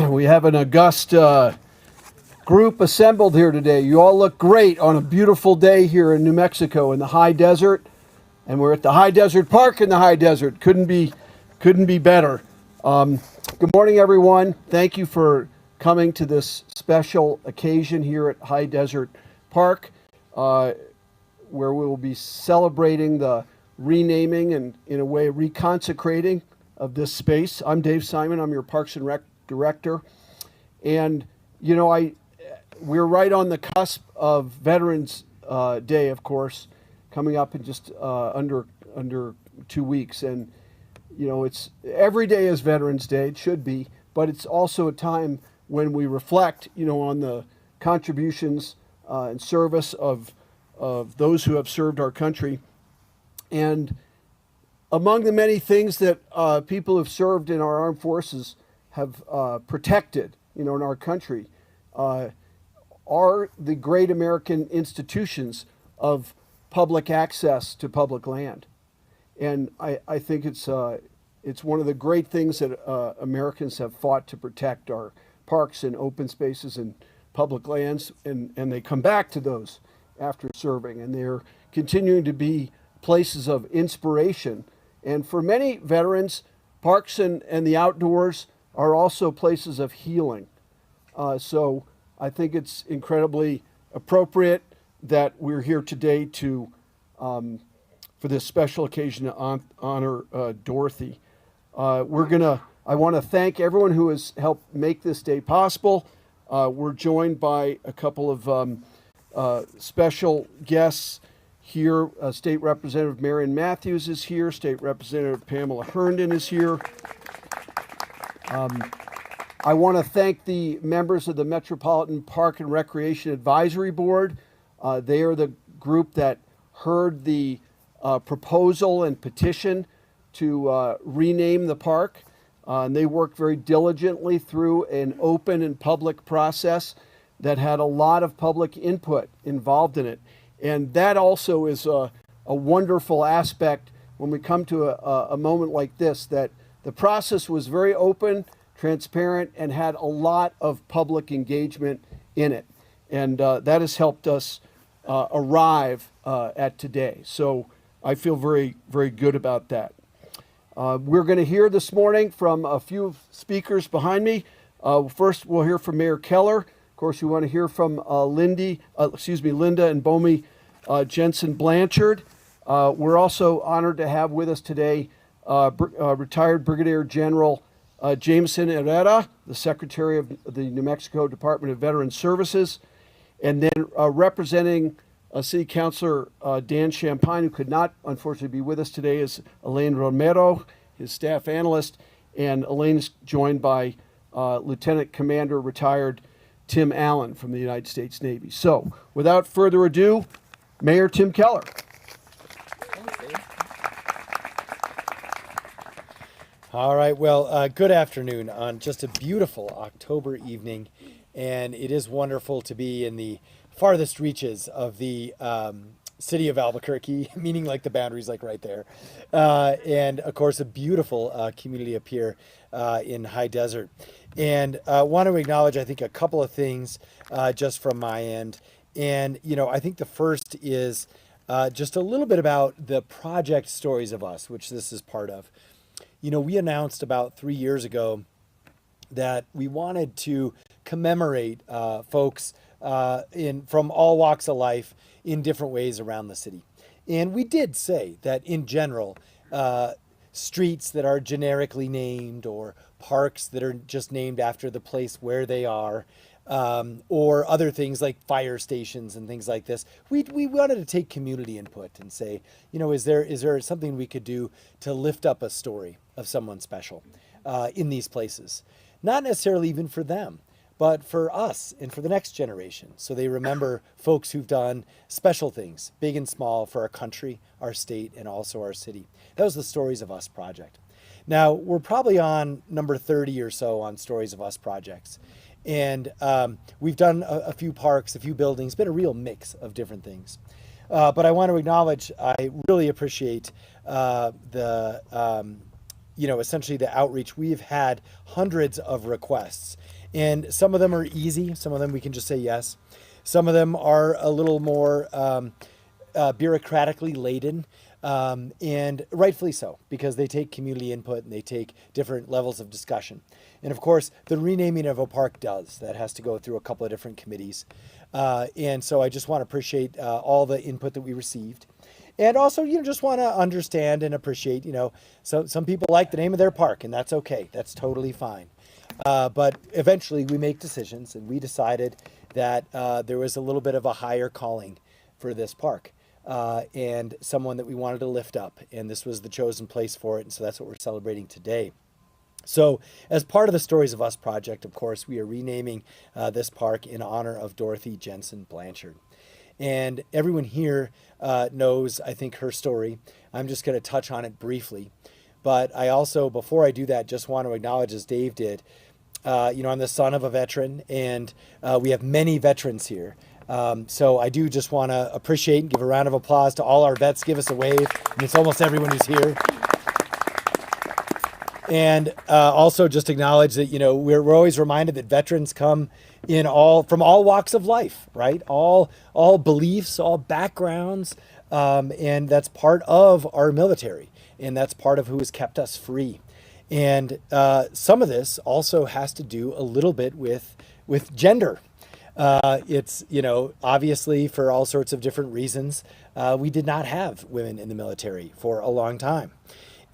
We have an august group assembled here today. You all look great on a beautiful day here in New Mexico in the high desert. And we're at the High Desert Park in the high desert. Couldn't be better. Good morning, everyone. Thank you for coming to this special occasion here at High Desert Park, where we will be celebrating the renaming and, in a way, reconsecrating of this space. I'm Dave Simon. I'm your Parks and Rec director. And, you know, we're right on the cusp of Veterans Day, of course, coming up in just under 2 weeks. And, you know, it's every day is Veterans Day. It should be. But it's also a time when we reflect, you know, on the contributions and service of those who have served our country. And among the many things that people who have served in our armed forces have protected, you know, in our country, are the great American institutions of public access to public land. And I think it's one of the great things that Americans have fought to protect, our parks and open spaces and public lands, and they come back to those after serving, and they're continuing to be places of inspiration. And for many veterans, parks and the outdoors are also places of healing. So I think it's incredibly appropriate that we're here today to, for this special occasion, to honor Dorothy. I want to thank everyone who has helped make this day possible. We're joined by a couple of special guests here. State Representative Marion Matthews is here. State Representative Pamela Herndon is here. I want to thank the members of the Metropolitan Park and Recreation Advisory Board. They are the group that heard the proposal and petition to rename the park. And they worked very diligently through an open and public process that had a lot of public input involved in it. And that also is a wonderful aspect when we come to a moment like this, that the process was very open, transparent, and had a lot of public engagement in it. And that has helped us arrive at today. So I feel very, very good about that. We're going to hear this morning from a few speakers behind me. First, we'll hear from Mayor Keller. Of course, we want to hear from Linda and Dorothy Jensen Blanchard. We're also honored to have with us today retired Brigadier General Jameson Herrera, the Secretary of the New Mexico Department of Veterans Services, and then representing City Councilor Dan Champagne, who could not, unfortunately, be with us today, is Elaine Romero, his staff analyst, and Elaine is joined by Lieutenant Commander retired Tim Allen from the United States Navy. So, without further ado, Mayor Tim Keller. All right, well, good afternoon on just a beautiful October evening, and it is wonderful to be in the farthest reaches of the City of Albuquerque, meaning like the boundaries like right there, and of course a beautiful community up here in High Desert. And want to acknowledge, I think, a couple of things just from my end. And, you know, I think the first is just a little bit about the project Stories of Us, which this is part of. You know, we announced about 3 years ago that we wanted to commemorate folks from all walks of life in different ways around the city. And we did say that in general, streets that are generically named or parks that are just named after the place where they are, or other things like fire stations and things like this. We wanted to take community input and say, you know, is there something we could do to lift up a story of someone special in these places? Not necessarily even for them, but for us and for the next generation. So they remember folks who've done special things, big and small, for our country, our state, and also our city. That was the Stories of Us project. Now, we're probably on number 30 or so on Stories of Us projects. And we've done a few parks, a few buildings, been a real mix of different things. But I want to acknowledge, I really appreciate the essentially the outreach, we've had hundreds of requests, and some of them are easy. Some of them we can just say yes. Some of them are a little more bureaucratically laden, and rightfully so, because they take community input and they take different levels of discussion. And of course, the renaming of a park does. That has to go through a couple of different committees. And so I just want to appreciate all the input that we received. And also, just want to understand and appreciate, so some people like the name of their park, and that's okay. That's totally fine. But eventually we make decisions, and we decided that there was a little bit of a higher calling for this park, and someone that we wanted to lift up, and this was the chosen place for it, and so that's what we're celebrating today. So as part of the Stories of Us project, of course, we are renaming this park in honor of Dorothy Jensen Blanchard. And everyone here knows, I think, her story. I'm just going to touch on it briefly. But I also, before I do that, just want to acknowledge, as Dave did, I'm the son of a veteran, and we have many veterans here. So I do just want to appreciate and give a round of applause to all our vets. Give us a wave. And it's almost everyone who's here. And also just acknowledge that, we're always reminded that veterans come from all walks of life, right? All beliefs, all backgrounds, and that's part of our military, and that's part of who has kept us free. And some of this also has to do a little bit with gender. It's, obviously for all sorts of different reasons, we did not have women in the military for a long time.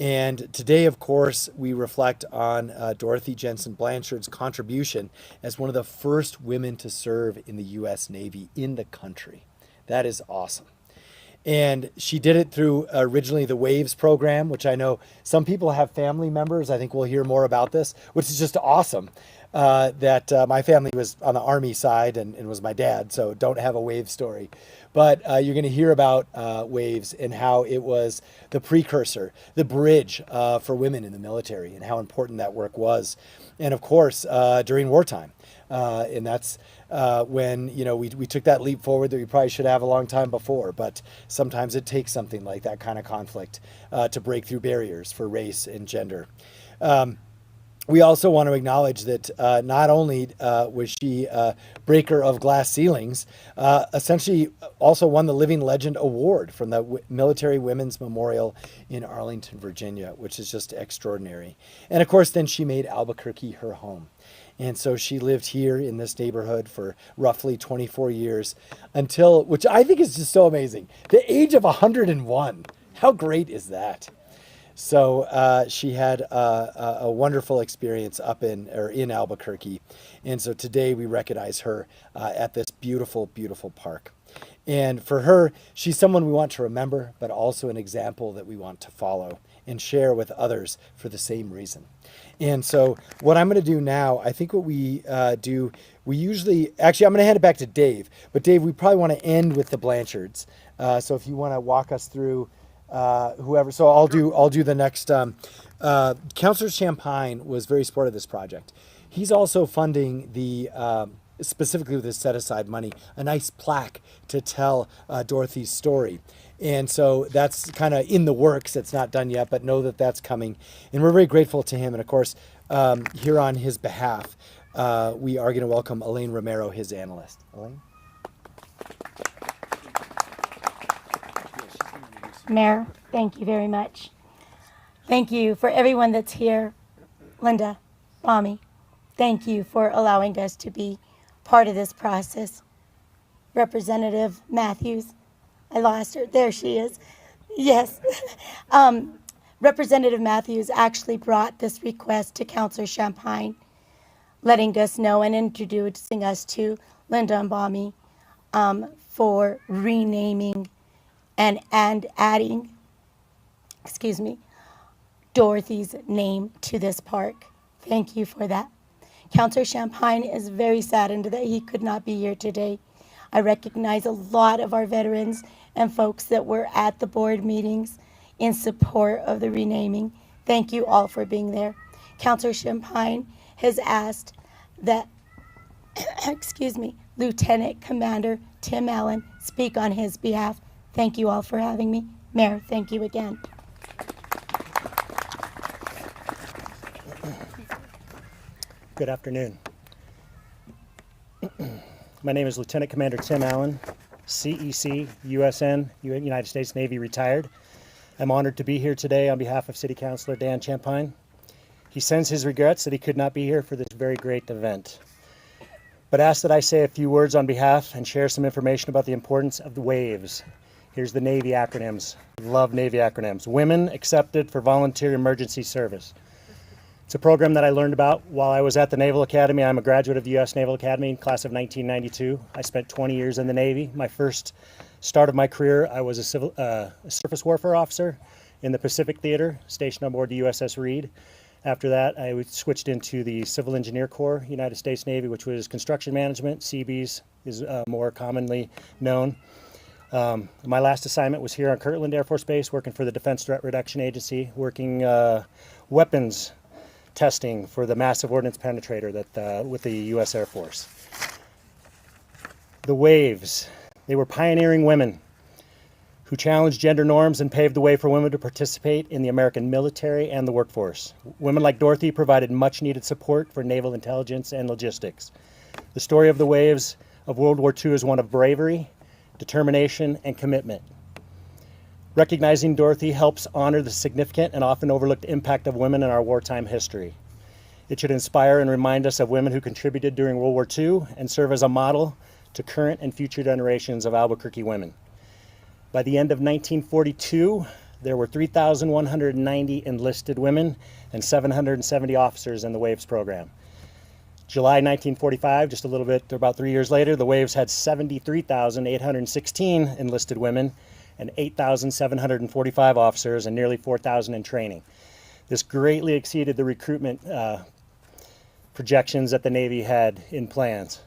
And today, of course, we reflect on Dorothy Jensen Blanchard's contribution as one of the first women to serve in the U.S. Navy in the country. That is awesome. And she did it through originally the WAVES program, which I know some people have family members. I think we'll hear more about this, which is just awesome. That my family was on the Army side and was my dad, so don't have a WAVES story. But you're going to hear about WAVES and how it was the precursor, the bridge for women in the military, and how important that work was. And of course, during wartime. And that's when, we took that leap forward that we probably should have a long time before. But sometimes it takes something like that kind of conflict to break through barriers for race and gender. We also want to acknowledge that not only was she a breaker of glass ceilings, essentially also won the Living Legend Award from the Military Women's Memorial in Arlington, Virginia, which is just extraordinary. And of course, then she made Albuquerque her home. And so she lived here in this neighborhood for roughly 24 years until, which I think is just so amazing, the age of 101. How great is that? So she had a wonderful experience in Albuquerque. And so today we recognize her at this beautiful, beautiful park. And for her, she's someone we want to remember, but also an example that we want to follow and share with others for the same reason. And so what I'm going to do now, I think what we do, we usually, actually I'm going to hand it back to Dave. But Dave, we probably want to end with the Blanchards. So if you want to walk us through whoever, so I'll do the next. Councillor Champagne was very supportive of this project. He's also funding the, specifically with his set aside money, a nice plaque to tell Dorothy's story. And so that's kind of in the works. It's not done yet, but know that that's coming. And we're very grateful to him. And of course, here on his behalf, we are going to welcome Elaine Romero, his analyst. Elaine? Mayor, thank you very much. Thank you for everyone that's here. Linda, Mommy, thank you for allowing us to be part of this process. Representative Matthews, I lost her. There she is. Yes. Representative Matthews actually brought this request to Councillor Champagne, letting us know and introducing us to Linda and Mommy for renaming and adding, Dorothy's name to this park. Thank you for that. Councillor Champagne is very saddened that he could not be here today. I recognize a lot of our veterans and folks that were at the board meetings in support of the renaming. Thank you all for being there. Councillor Champagne has asked that, Lieutenant Commander Tim Allen speak on his behalf. Thank you all for having me. Mayor, thank you again. Good afternoon. My name is Lieutenant Commander Tim Allen, CEC, USN, United States Navy retired. I'm honored to be here today on behalf of City Councilor Dan Champagne. He sends his regrets that he could not be here for this very great event, but asked that I say a few words on behalf and share some information about the importance of the WAVES. Here's the Navy acronyms. Love Navy acronyms. Women Accepted for Volunteer Emergency Service. It's a program that I learned about while I was at the Naval Academy. I'm a graduate of the U.S. Naval Academy, class of 1992. I spent 20 years in the Navy. My first start of my career, I was a surface warfare officer in the Pacific Theater, stationed on board the USS Reed. After that, I switched into the Civil Engineer Corps, United States Navy, which was construction management. CBs is more commonly known. My last assignment was here on Kirtland Air Force Base, working for the Defense Threat Reduction Agency, working weapons testing for the massive ordnance penetrator that with the U.S. Air Force. The WAVES, they were pioneering women who challenged gender norms and paved the way for women to participate in the American military and the workforce. Women like Dorothy provided much needed support for naval intelligence and logistics. The story of the WAVES of World War II is one of bravery, determination, and commitment. Recognizing Dorothy helps honor the significant and often overlooked impact of women in our wartime history. It should inspire and remind us of women who contributed during World War II and serve as a model to current and future generations of Albuquerque women. By the end of 1942, there were 3,190 enlisted women and 770 officers in the WAVES program. July 1945, just a little bit, about 3 years later, the WAVES had 73,816 enlisted women and 8,745 officers and nearly 4,000 in training. This greatly exceeded the recruitment projections that the Navy had in plans.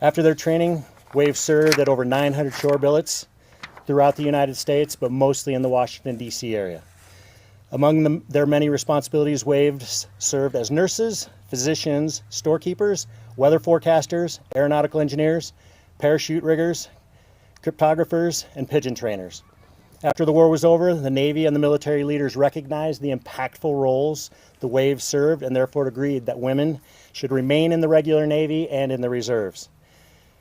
After their training, WAVES served at over 900 shore billets throughout the United States, but mostly in the Washington, D.C. area. Among their many responsibilities, WAVES served as nurses, physicians, storekeepers, weather forecasters, aeronautical engineers, parachute riggers, cryptographers, and pigeon trainers. After the war was over, the Navy and the military leaders recognized the impactful roles the WAVES served and therefore agreed that women should remain in the regular Navy and in the reserves.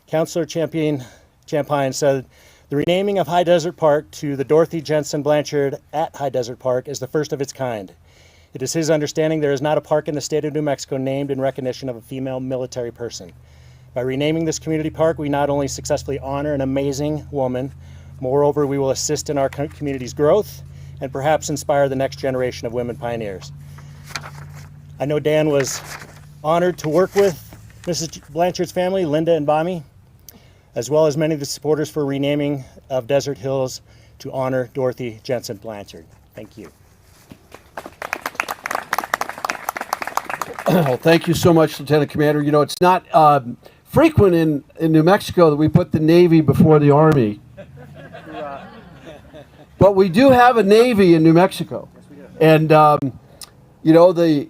Councilor Champagne said, "The renaming of High Desert Park to the Dorothy Jensen Blanchard at High Desert Park is the first of its kind. It is his understanding there is not a park in the state of New Mexico named in recognition of a female military person. By renaming this community park, we not only successfully honor an amazing woman, moreover, we will assist in our community's growth and perhaps inspire the next generation of women pioneers." I know Dan was honored to work with Mrs. Blanchard's family, Linda and Bami, as well as many of the supporters for renaming of Desert Hills to honor Dorothy Jensen Blanchard. Thank you. Well, thank you so much, Lieutenant Commander. You know, it's not frequent in New Mexico that we put the Navy before the Army. But we do have a Navy in New Mexico. And, you know, the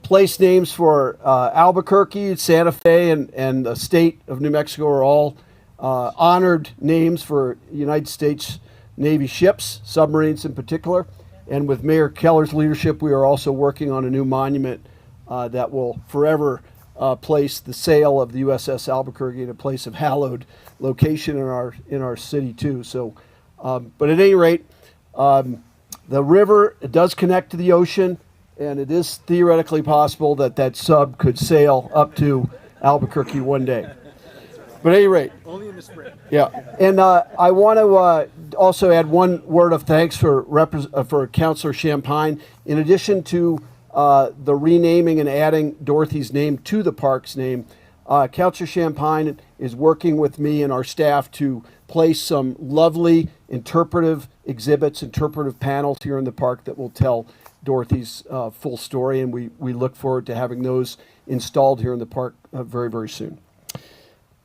place names for Albuquerque, Santa Fe, and the state of New Mexico are all honored names for United States Navy ships, submarines in particular. And with Mayor Keller's leadership, we are also working on a new monument that will forever place the sail of the USS Albuquerque in a place of hallowed location in our city too. So, but at any rate, the river, it does connect to the ocean, and it is theoretically possible that that sub could sail up to Albuquerque one day. But at any rate, Only in the spring. yeah. And I want to also add one word of thanks for Councilor Champagne. In addition to the renaming and adding Dorothy's name to the park's name, Councilor Champagne is working with me and our staff to place some lovely interpretive exhibits, interpretive panels here in the park that will tell Dorothy's full story, and we look forward to having those installed here in the park very, very soon.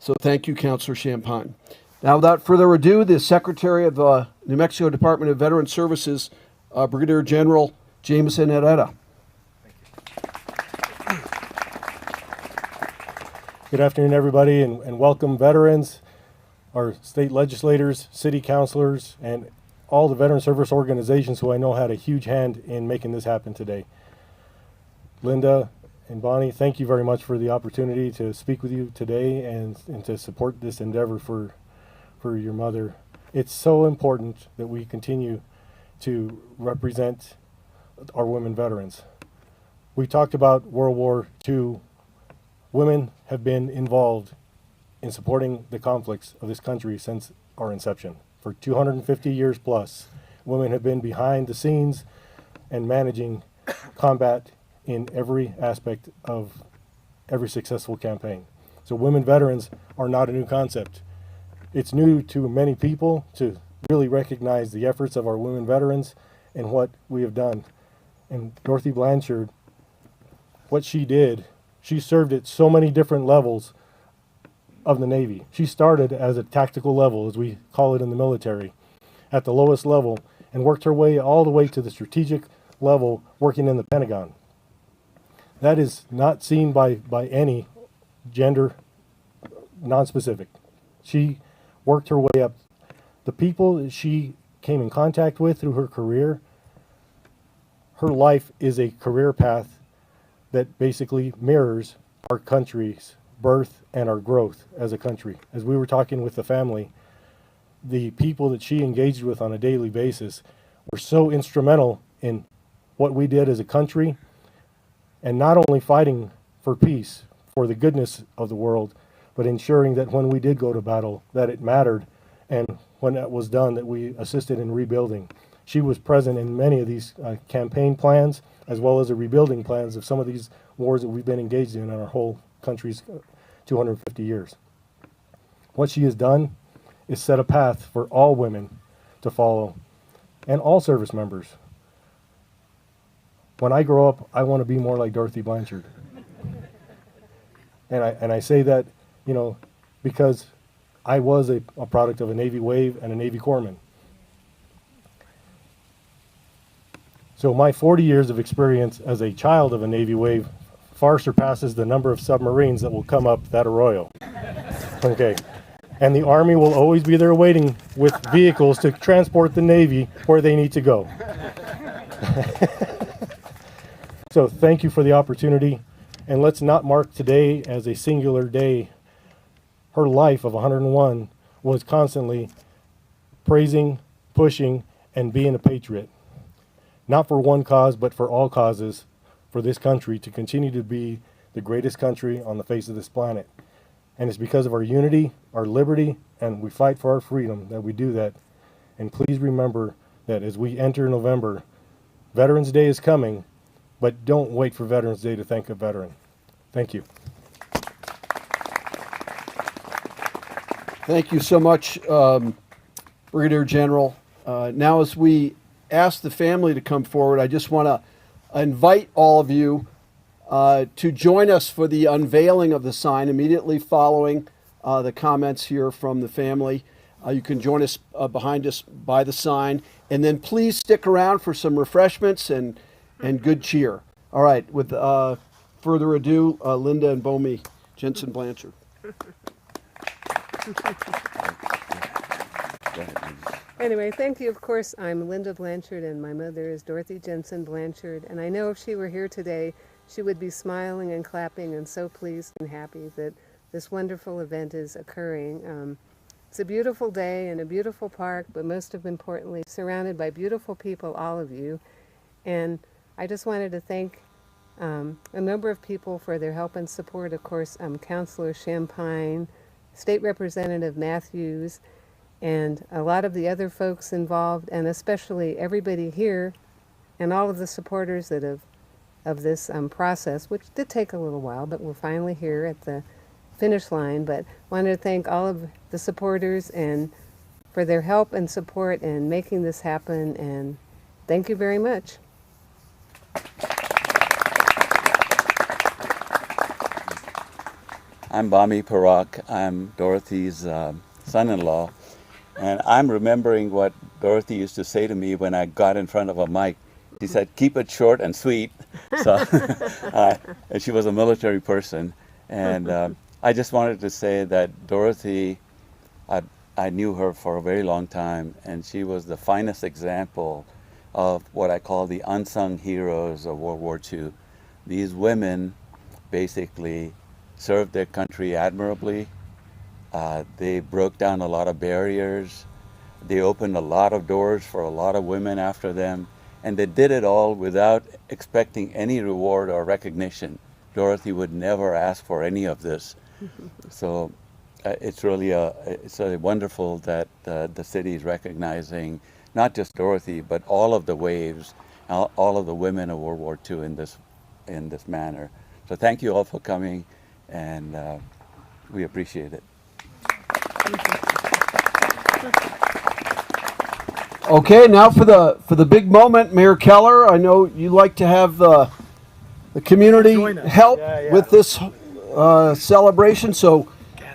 So thank you, Councilor Champagne. Now, without further ado, the Secretary of New Mexico Department of Veteran Services, Brigadier General Jameson Herrera. Good afternoon, everybody, and welcome veterans, our state legislators, city councilors, and all the veteran service organizations who I know had a huge hand in making this happen today. Linda And Bonnie, thank you very much for the opportunity to speak with you today and to support this endeavor for your mother. It's so important that we continue to represent our women veterans. We talked about World War II. Women have been involved in supporting the conflicts of this country since our inception. For 250 years plus, women have been behind the scenes and managing combat in every aspect of every successful campaign. So women veterans are not a new concept. It's new to many people to really recognize the efforts of our women veterans and what we have done. And Dorothy Blanchard, what she did, she served at so many different levels of the Navy. She started as a tactical level, as we call it in the military, at the lowest level, and worked her way all the way to the strategic level, working in the Pentagon. That is not seen by any gender, non-specific. She worked her way up. The people that she came in contact with through her career, her life is a career path that basically mirrors our country's birth and our growth as a country. As we were talking with the family, the people that she engaged with on a daily basis were so instrumental in what we did as a country, and not only fighting for peace, for the goodness of the world, but ensuring that when we did go to battle, that it mattered, and when that was done, that we assisted in rebuilding. She was present in many of these campaign plans, as well as the rebuilding plans of some of these wars that we've been engaged in our whole country's 250 years. What she has done is set a path for all women to follow, and all service members. When I grow up, I want to be more like Dorothy Blanchard. And I say that, because I was a product of a Navy Wave and a Navy Corpsman. So my 40 years of experience as a child of a Navy Wave far surpasses the number of submarines that will come up that arroyo. Okay. And the Army will always be there waiting with vehicles to transport the Navy where they need to go. So thank you for the opportunity, and let's not mark today as a singular day. Her life of 101 was constantly praising, pushing, and being a patriot. Not for one cause, but for all causes, for this country to continue to be the greatest country on the face of this planet. And it's because of our unity, our liberty, and we fight for our freedom that we do that. And please remember that as we enter November, Veterans Day is coming, but don't wait for Veterans Day to thank a veteran. Thank you. Thank you so much, Brigadier General. Now, as we ask the family to come forward, I just want to invite all of you to join us for the unveiling of the sign immediately following the comments here from the family. You can join us behind us by the sign, and then please stick around for some refreshments and good cheer. All right, with further ado, Linda and Dorothy Jensen Blanchard. Anyway, thank you. Of course, I'm Linda Blanchard, and my mother is Dorothy Jensen Blanchard. And I know if she were here today, she would be smiling and clapping and so pleased and happy that this wonderful event is occurring. It's a beautiful day in a beautiful park, but most importantly, surrounded by beautiful people, all of you. And I just wanted to thank a number of people for their help and support. Of course, Councilor Champagne, State Representative Matthews, and a lot of the other folks involved, and especially everybody here and all of the supporters that of this process, which did take a little while, but we're finally here at the finish line. But wanted to thank all of the supporters and for their help and support in making this happen, and thank you very much. I'm Bami Parak. I'm Dorothy's son-in-law. And I'm remembering what Dorothy used to say to me when I got in front of a mic. She said, keep it short and sweet. So, and she was a military person. And I just wanted to say that Dorothy, I knew her for a very long time, and she was the finest example of what I call the unsung heroes of World War II. These women basically served their country admirably. They broke down a lot of barriers. They opened a lot of doors for a lot of women after them, and they did it all without expecting any reward or recognition. Dorothy would never ask for any of this. So it's really wonderful that the city is recognizing not just Dorothy, but all of the waves, all of the women of World War II in this manner. So thank you all for coming, and we appreciate it. Okay, now for the big moment, Mayor Keller. I know you like to have the community help with this celebration, so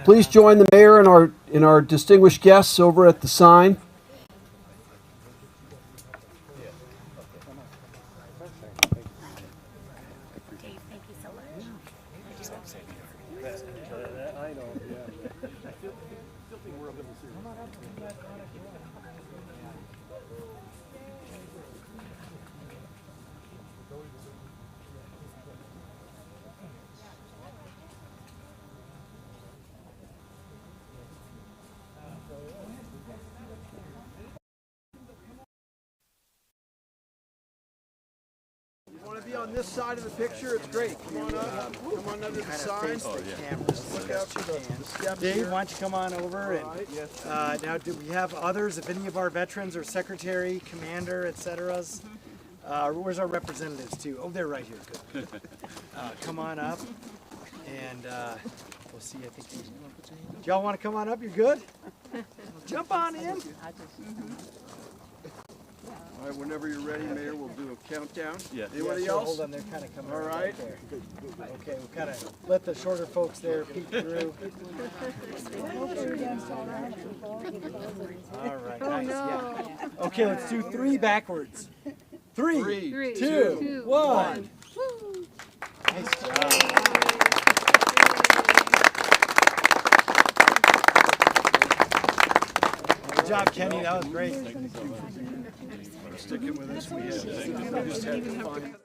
please join the mayor and our distinguished guests over at the sign. Want to be on this side of the picture? It's great. Come on up. Come on under the sign. Look out for the steps. Dave, why don't you come on over? And now, do we have others? If any of our veterans or secretary, commander, etc. Where's our representatives too? Oh, they're right here. Good. Come on up, and we'll see. I think. Do y'all want to come on up? You're good. Jump on in. All right, whenever you're ready, Mayor, we'll do a countdown. Yeah. Anybody Sure. else? Hold on, they're kind of coming. All right. There. Okay, we'll kind of let the shorter folks there peek through. All right, nice. Yeah. Okay, let's do 3 backwards. 3, 2, 1. Nice job. Good job, Kenny. That was great. Sticking with us. We just had fun.